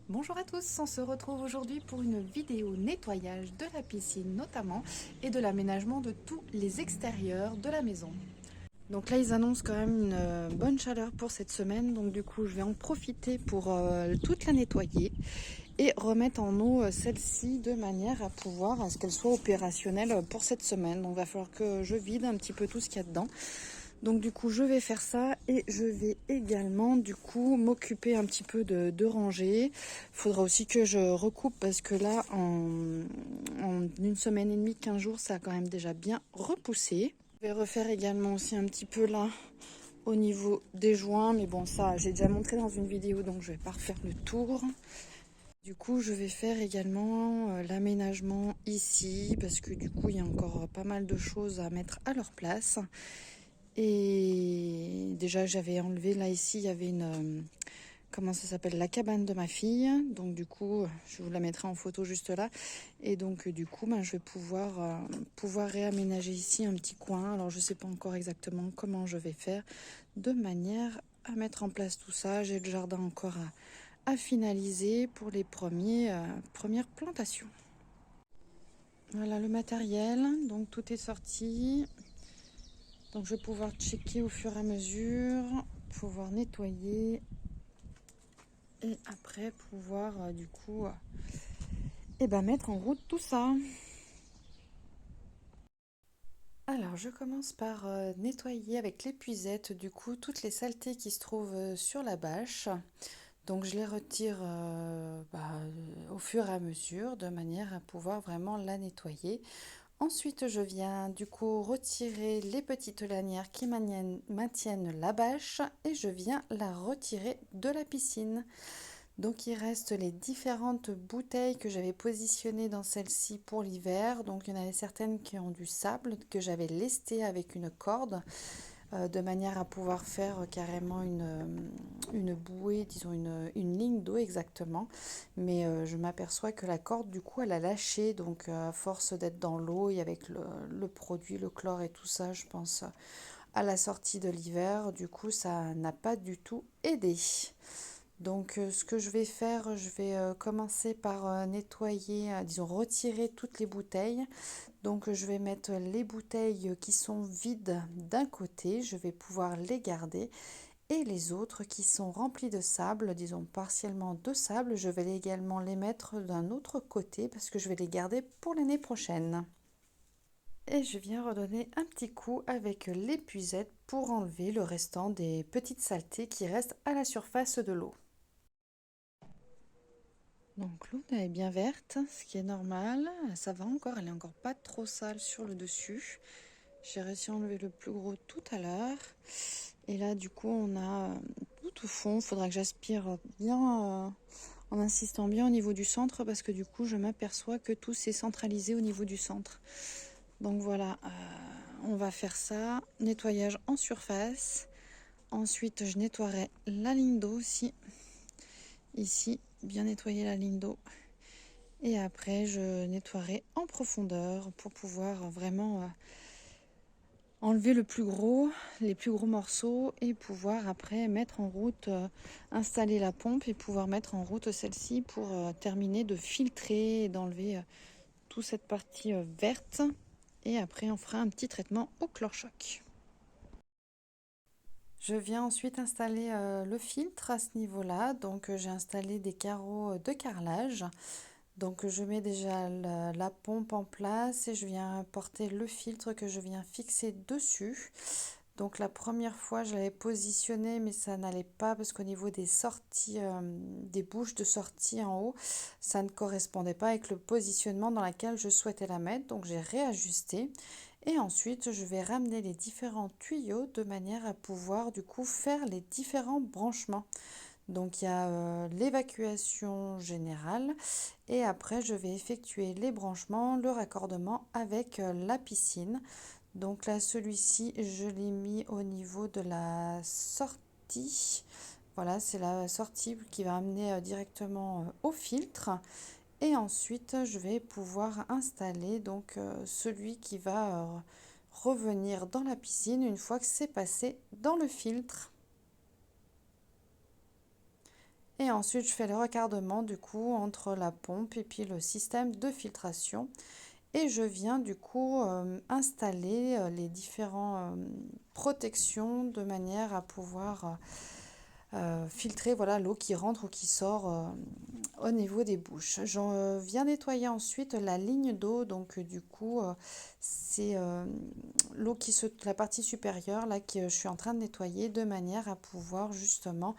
Bonjour à tous, on se retrouve aujourd'hui pour une vidéo nettoyage de la piscine notamment et de l'aménagement de tous les extérieurs de la maison. Donc là ils annoncent quand même une bonne chaleur pour cette semaine, donc du coup je vais en profiter pour toute la nettoyer et remettre en eau celle-ci de manière à pouvoir à ce qu'elle soit opérationnelle pour cette semaine. Donc il va falloir que je vide un petit peu tout ce qu'il y a dedans. Donc du coup je vais faire ça et je vais également du coup m'occuper un petit peu de ranger. Il faudra aussi que je recoupe parce que là en une semaine et demie, 15 jours, ça a quand même déjà bien repoussé. Je vais refaire également aussi un petit peu là au niveau des joints, mais bon ça j'ai déjà montré dans une vidéo donc je vais pas refaire le tour. Du coup je vais faire également l'aménagement ici parce que du coup il y a encore pas mal de choses à mettre à leur place. Et déjà, j'avais enlevé, là, ici, il y avait comment ça s'appelle, la cabane de ma fille. Donc, du coup, je vous la mettrai en photo juste là. Et donc, du coup, ben, je vais pouvoir réaménager ici un petit coin. Alors, je sais pas encore exactement comment je vais faire de manière à mettre en place tout ça. J'ai le jardin encore à finaliser pour les premières plantations. Voilà le matériel. Donc, tout est sorti. Donc je vais pouvoir checker au fur et à mesure, pouvoir nettoyer et après pouvoir du coup mettre en route tout ça. Alors je commence par nettoyer avec l'épuisette du coup toutes les saletés qui se trouvent sur la bâche. Donc je les retire au fur et à mesure de manière à pouvoir vraiment la nettoyer. Ensuite, je viens du coup retirer les petites lanières qui maintiennent la bâche et je viens la retirer de la piscine. Donc il reste les différentes bouteilles que j'avais positionnées dans celle-ci pour l'hiver. Donc il y en avait certaines qui ont du sable que j'avais lesté avec une corde de manière à pouvoir faire carrément une bouée, disons une ligne d'eau exactement. Mais je m'aperçois que la corde, du coup, elle a lâché. Donc, à force d'être dans l'eau et avec le produit, le chlore et tout ça, je pense à la sortie de l'hiver, du coup, ça n'a pas du tout aidé. Donc, ce que je vais faire, je vais commencer par nettoyer, disons retirer toutes les bouteilles. Donc je vais mettre les bouteilles qui sont vides d'un côté, je vais pouvoir les garder et les autres qui sont remplies de sable, disons partiellement de sable, je vais également les mettre d'un autre côté parce que je vais les garder pour l'année prochaine. Et je viens redonner un petit coup avec l'épuisette pour enlever le restant des petites saletés qui restent à la surface de l'eau. Donc l'eau est bien verte, ce qui est normal. Ça va encore, elle est encore pas trop sale sur le dessus. J'ai réussi à enlever le plus gros tout à l'heure. Et là, du coup, on a tout au fond. Il faudra que j'aspire bien en insistant bien au niveau du centre parce que du coup, je m'aperçois que tout s'est centralisé au niveau du centre. Donc voilà, on va faire ça. Nettoyage en surface. Ensuite, je nettoierai la ligne d'eau aussi. Ici, bien nettoyer la ligne d'eau. Et après, je nettoierai en profondeur pour pouvoir vraiment enlever les plus gros morceaux et pouvoir après mettre en route, installer la pompe et pouvoir mettre en route celle-ci pour terminer de filtrer et d'enlever toute cette partie verte. Et après, on fera un petit traitement au chlore-choc. Je viens ensuite installer le filtre à ce niveau-là. Donc, j'ai installé des carreaux de carrelage. Donc je mets déjà la pompe en place et je viens porter le filtre que je viens fixer dessus. Donc la première fois je l'avais positionné mais ça n'allait pas parce qu'au niveau des sorties, des bouches de sortie en haut, ça ne correspondait pas avec le positionnement dans lequel je souhaitais la mettre. Donc j'ai réajusté et ensuite je vais ramener les différents tuyaux de manière à pouvoir du coup faire les différents branchements. Donc il y a l'évacuation générale et après je vais effectuer les branchements, le raccordement avec la piscine. Donc là celui-ci je l'ai mis au niveau de la sortie. Voilà, c'est la sortie qui va amener directement au filtre. Et ensuite je vais pouvoir installer donc celui qui va revenir dans la piscine une fois que c'est passé dans le filtre. Et ensuite, je fais le recardement du coup entre la pompe et puis le système de filtration. Et je viens du coup installer les différentes protections de manière à pouvoir filtrer voilà, l'eau qui rentre ou qui sort au niveau des bouches. J'en viens nettoyer ensuite la ligne d'eau, donc du coup c'est l'eau qui se, la partie supérieure là que je suis en train de nettoyer de manière à pouvoir justement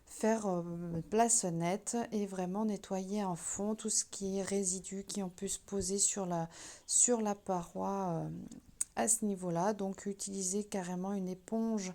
faire place nette et vraiment nettoyer en fond tout ce qui est résidus qui ont pu se poser sur la paroi à ce niveau-là. Donc utiliser carrément une éponge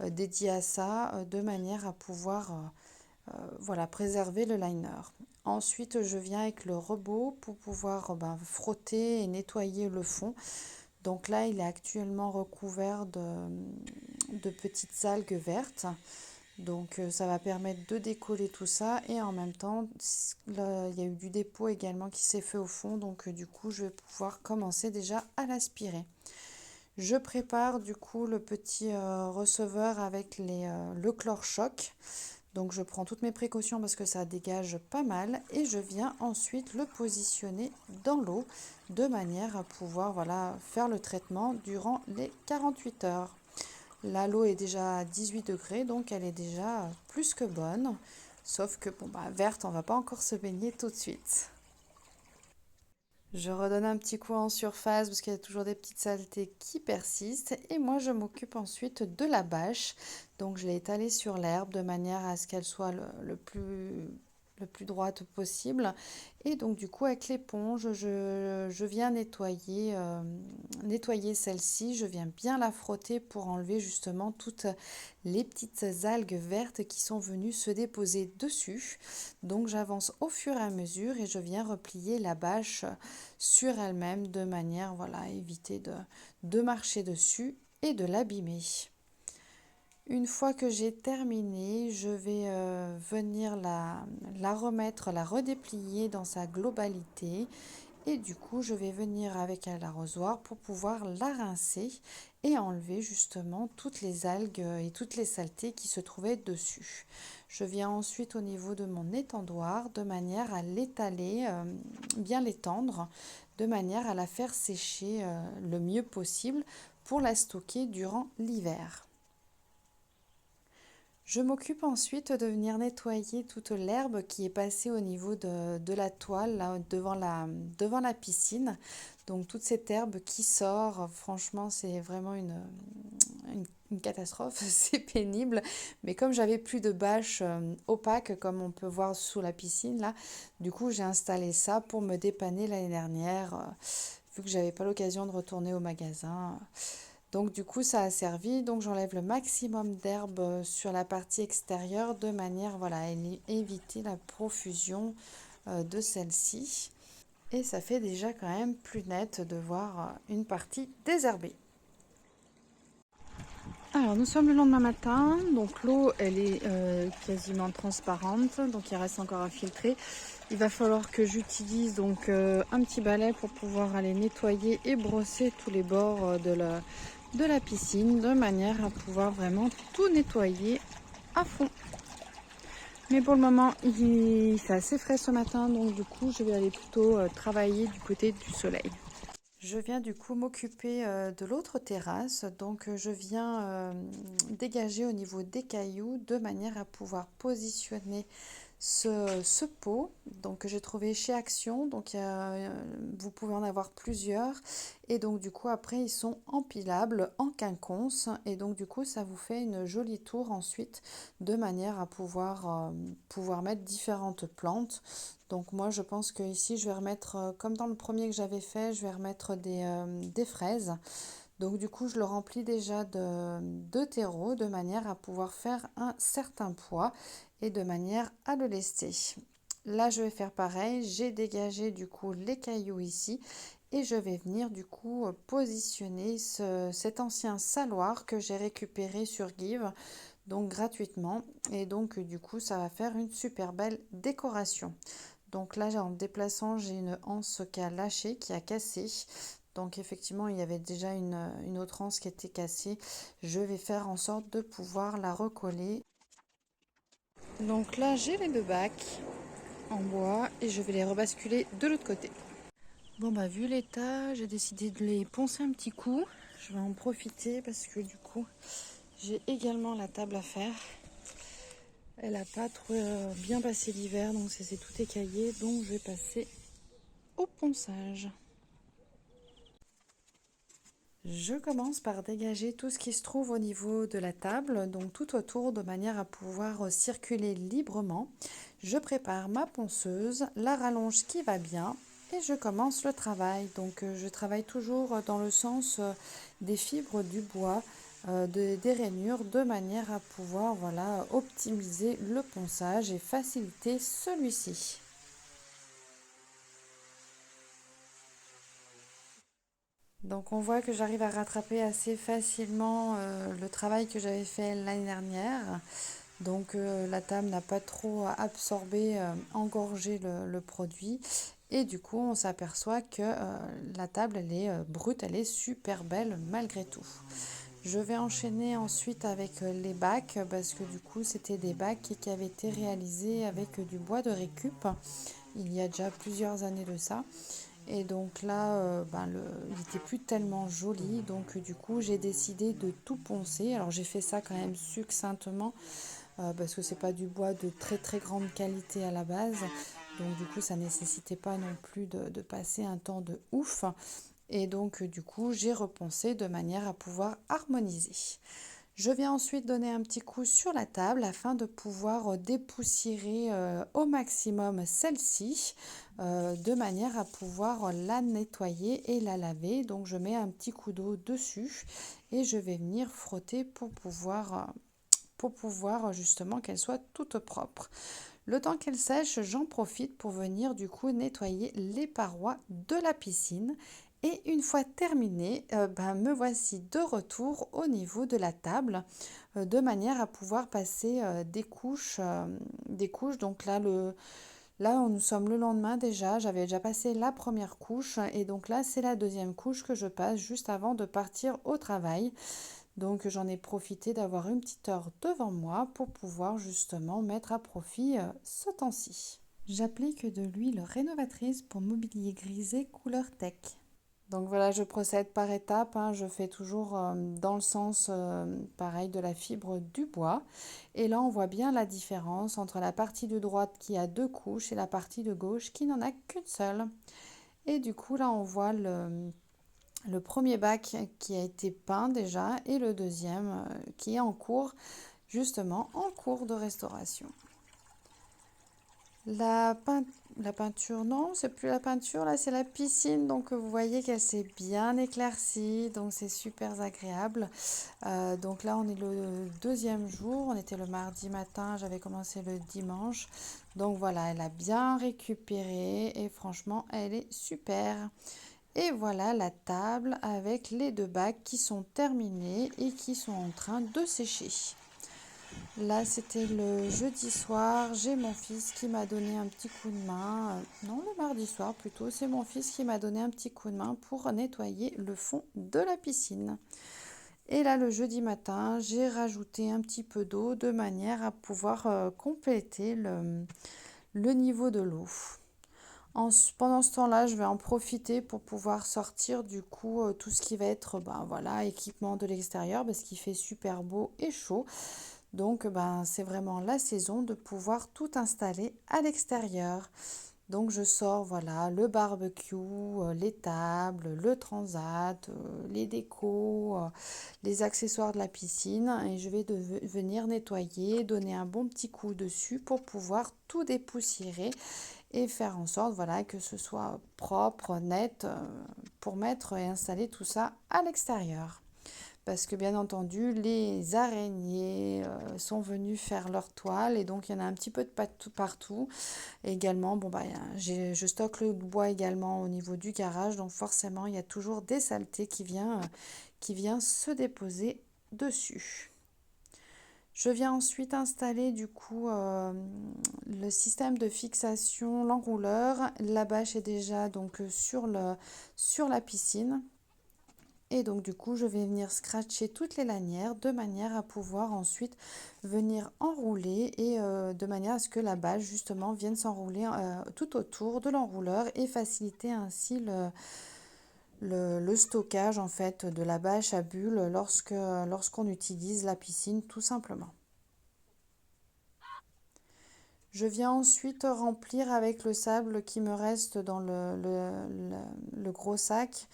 dédiée à ça de manière à pouvoir voilà, préserver le liner. Ensuite, je viens avec le robot pour pouvoir frotter et nettoyer le fond. Donc là, il est actuellement recouvert de petites algues vertes. Donc ça va permettre de décoller tout ça et en même temps, là, il y a eu du dépôt également qui s'est fait au fond. Donc du coup, je vais pouvoir commencer déjà à l'aspirer. Je prépare du coup le petit receveur avec le chlore-choc. Donc je prends toutes mes précautions parce que ça dégage pas mal et je viens ensuite le positionner dans l'eau de manière à pouvoir voilà, faire le traitement durant les 48 heures. Là, l'eau est déjà à 18 degrés, donc elle est déjà plus que bonne. Sauf que, bon, verte, on va pas encore se baigner tout de suite. Je redonne un petit coup en surface parce qu'il y a toujours des petites saletés qui persistent. Et moi, je m'occupe ensuite de la bâche. Donc, je l'ai étalée sur l'herbe de manière à ce qu'elle soit le plus droite possible. Et donc, du coup, avec l'éponge, je viens nettoyer celle-ci. Je viens bien la frotter pour enlever justement toutes les petites algues vertes qui sont venues se déposer dessus. Donc, j'avance au fur et à mesure et je viens replier la bâche sur elle-même de manière voilà, à éviter de marcher dessus et de l'abîmer. Une fois que j'ai terminé, je vais venir la remettre, la redéplier dans sa globalité et du coup je vais venir avec un arrosoir pour pouvoir la rincer et enlever justement toutes les algues et toutes les saletés qui se trouvaient dessus. Je viens ensuite au niveau de mon étendoir de manière à l'étaler, bien l'étendre, de manière à la faire sécher le mieux possible pour la stocker durant l'hiver. Je m'occupe ensuite de venir nettoyer toute l'herbe qui est passée au niveau de la toile, là, devant la piscine. Donc toute cette herbe qui sort, franchement, c'est vraiment une catastrophe, c'est pénible. Mais comme j'avais plus de bâches opaques, comme on peut voir sous la piscine, là, du coup j'ai installé ça pour me dépanner l'année dernière, vu que j'avais pas l'occasion de retourner au magasin. Donc du coup ça a servi, donc j'enlève le maximum d'herbe sur la partie extérieure de manière voilà, à éviter la profusion de celle-ci. Et ça fait déjà quand même plus net de voir une partie désherbée. Alors nous sommes le lendemain matin, donc l'eau elle est quasiment transparente, donc il reste encore à filtrer. Il va falloir que j'utilise donc un petit balai pour pouvoir aller nettoyer et brosser tous les bords de la piscine de manière à pouvoir vraiment tout nettoyer à fond. Mais pour le moment il fait assez frais ce matin, donc du coup je vais aller plutôt travailler du côté du soleil. Je viens du coup m'occuper de l'autre terrasse, donc je viens dégager au niveau des cailloux de manière à pouvoir positionner ce pot donc, que j'ai trouvé chez Action. Donc vous pouvez en avoir plusieurs et donc du coup après ils sont empilables en quinconce et donc du coup ça vous fait une jolie tour ensuite de manière à pouvoir mettre différentes plantes. Donc moi je pense que ici je vais remettre comme dans le premier que j'avais fait, je vais remettre des fraises. Donc du coup je le remplis déjà de terreau de manière à pouvoir faire un certain poids et de manière à le lester. Là je vais faire pareil, j'ai dégagé du coup les cailloux ici et je vais venir du coup positionner cet ancien saloir que j'ai récupéré sur Give donc gratuitement et donc du coup ça va faire une super belle décoration. Donc là en déplaçant j'ai une anse qui a lâché, qui a cassé. Donc effectivement il y avait déjà une autre anse qui était cassée. Je vais faire en sorte de pouvoir la recoller. Donc là, j'ai les deux bacs en bois et je vais les rebasculer de l'autre côté. Bon bah vu l'état, j'ai décidé de les poncer un petit coup. Je vais en profiter parce que du coup, j'ai également la table à faire. Elle n'a pas trop bien passé l'hiver, donc c'est tout écaillé, donc je vais passer au ponçage. Je commence par dégager tout ce qui se trouve au niveau de la table, donc tout autour, de manière à pouvoir circuler librement. Je prépare ma ponceuse, la rallonge qui va bien et je commence le travail. Donc je travaille toujours dans le sens des fibres du bois, des rainures, de manière à pouvoir voilà, optimiser le ponçage et faciliter celui-ci. Donc on voit que j'arrive à rattraper assez facilement le travail que j'avais fait l'année dernière. Donc la table n'a pas trop absorbé, engorgé le produit. Et du coup on s'aperçoit que la table elle est brute, elle est super belle malgré tout. Je vais enchaîner ensuite avec les bacs parce que du coup c'était des bacs qui avaient été réalisés avec du bois de récup il y a déjà plusieurs années de ça. Et donc là, il n'était plus tellement joli, donc du coup j'ai décidé de tout poncer. Alors j'ai fait ça quand même succinctement parce que c'est pas du bois de très très grande qualité à la base, donc du coup ça nécessitait pas non plus de passer un temps de ouf. Et donc du coup j'ai reponcé de manière à pouvoir harmoniser. Je viens ensuite donner un petit coup sur la table afin de pouvoir dépoussiérer au maximum celle-ci de manière à pouvoir la nettoyer et la laver. Donc je mets un petit coup d'eau dessus et je vais venir frotter pour pouvoir justement qu'elle soit toute propre. Le temps qu'elle sèche, j'en profite pour venir du coup nettoyer les parois de la piscine. Et une fois terminé, me voici de retour au niveau de la table, de manière à pouvoir passer des couches, des couches. Donc là, nous sommes le lendemain déjà. J'avais déjà passé la première couche et donc là, c'est la deuxième couche que je passe juste avant de partir au travail. Donc j'en ai profité d'avoir une petite heure devant moi pour pouvoir justement mettre à profit ce temps-ci. J'applique de l'huile rénovatrice pour mobilier grisé couleur tech. Donc voilà, je procède par étapes, hein. Je fais toujours dans le sens pareil de la fibre du bois. Et là, on voit bien la différence entre la partie de droite qui a deux couches et la partie de gauche qui n'en a qu'une seule. Et du coup, là, on voit le premier bac qui a été peint déjà et le deuxième qui est en cours, justement en cours de restauration. La, peint- la peinture, non, c'est plus la peinture, là c'est la piscine, donc vous voyez qu'elle s'est bien éclaircie, donc c'est super agréable. Donc là on est le deuxième jour, on était le mardi matin, j'avais commencé le dimanche. Donc voilà, elle a bien récupéré et franchement elle est super. Et voilà la table avec les deux bacs qui sont terminés et qui sont en train de sécher. Là, c'était le jeudi soir. J'ai mon fils qui m'a donné un petit coup de main. Non, le mardi soir plutôt. C'est mon fils qui m'a donné un petit coup de main pour nettoyer le fond de la piscine. Et là, le jeudi matin, j'ai rajouté un petit peu d'eau de manière à pouvoir compléter le niveau de l'eau. Pendant ce temps-là, je vais en profiter pour pouvoir sortir du coup tout ce qui va être voilà, équipement de l'extérieur parce qu'il fait super beau et chaud. Donc c'est vraiment la saison de pouvoir tout installer à l'extérieur. Donc je sors voilà le barbecue, les tables, le transat, les décos, les accessoires de la piscine et je vais venir nettoyer, donner un bon petit coup dessus pour pouvoir tout dépoussiérer et faire en sorte voilà, que ce soit propre, net pour mettre et installer tout ça à l'extérieur. Parce que bien entendu, les araignées sont venues faire leur toile et donc il y en a un petit peu de partout. Et également, je stocke le bois également au niveau du garage, donc forcément il y a toujours des saletés qui vient se déposer dessus. Je viens ensuite installer du coup le système de fixation, l'enrouleur. La bâche est déjà donc sur la piscine. Et donc du coup, je vais venir scratcher toutes les lanières de manière à pouvoir ensuite venir enrouler et de manière à ce que la bâche justement vienne s'enrouler tout autour de l'enrouleur et faciliter ainsi le stockage en fait de la bâche à bulles lorsqu'on utilise la piscine tout simplement. Je viens ensuite remplir avec le sable qui me reste dans le gros sac.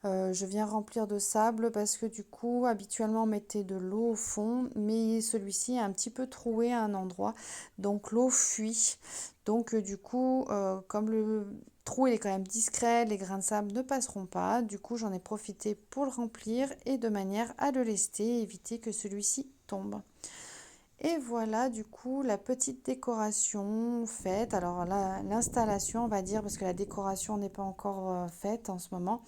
Je viens remplir de sable parce que du coup, habituellement, on mettait de l'eau au fond, mais celui-ci est un petit peu troué à un endroit, donc l'eau fuit. Donc du coup, comme le trou il est quand même discret, les grains de sable ne passeront pas. Du coup, j'en ai profité pour le remplir et de manière à le lester, éviter que celui-ci tombe. Et voilà du coup la petite décoration faite. Alors là, l'installation, on va dire, parce que la décoration n'est pas encore faite en ce moment.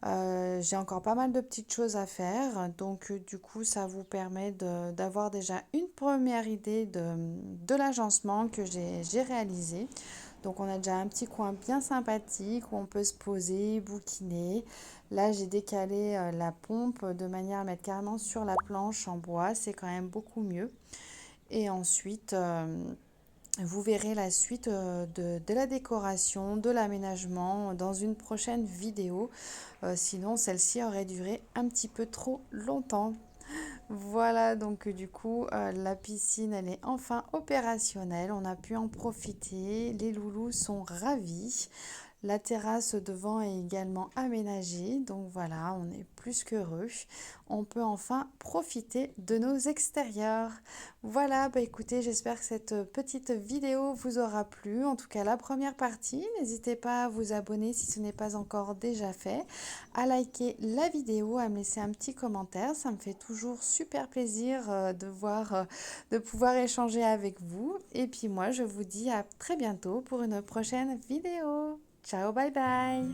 J'ai encore pas mal de petites choses à faire. Donc du coup, ça vous permet d'avoir déjà une première idée de l'agencement que j'ai réalisé. Donc on a déjà un petit coin bien sympathique où on peut se poser, bouquiner. Là, j'ai décalé la pompe de manière à mettre carrément sur la planche en bois. C'est quand même beaucoup mieux. Et ensuite, vous verrez la suite de la décoration, de l'aménagement dans une prochaine vidéo. Sinon, celle-ci aurait duré un petit peu trop longtemps. Voilà, donc du coup, la piscine, elle est enfin opérationnelle. On a pu en profiter. Les loulous sont ravis. La terrasse devant est également aménagée, donc voilà, on est plus qu'heureux. On peut enfin profiter de nos extérieurs. Voilà, bah écoutez, j'espère que cette petite vidéo vous aura plu. En tout cas, la première partie. N'hésitez pas à vous abonner si ce n'est pas encore déjà fait, à liker la vidéo, à me laisser un petit commentaire. Ça me fait toujours super plaisir de pouvoir échanger avec vous. Et puis moi, je vous dis à très bientôt pour une prochaine vidéo. Ciao, bye bye!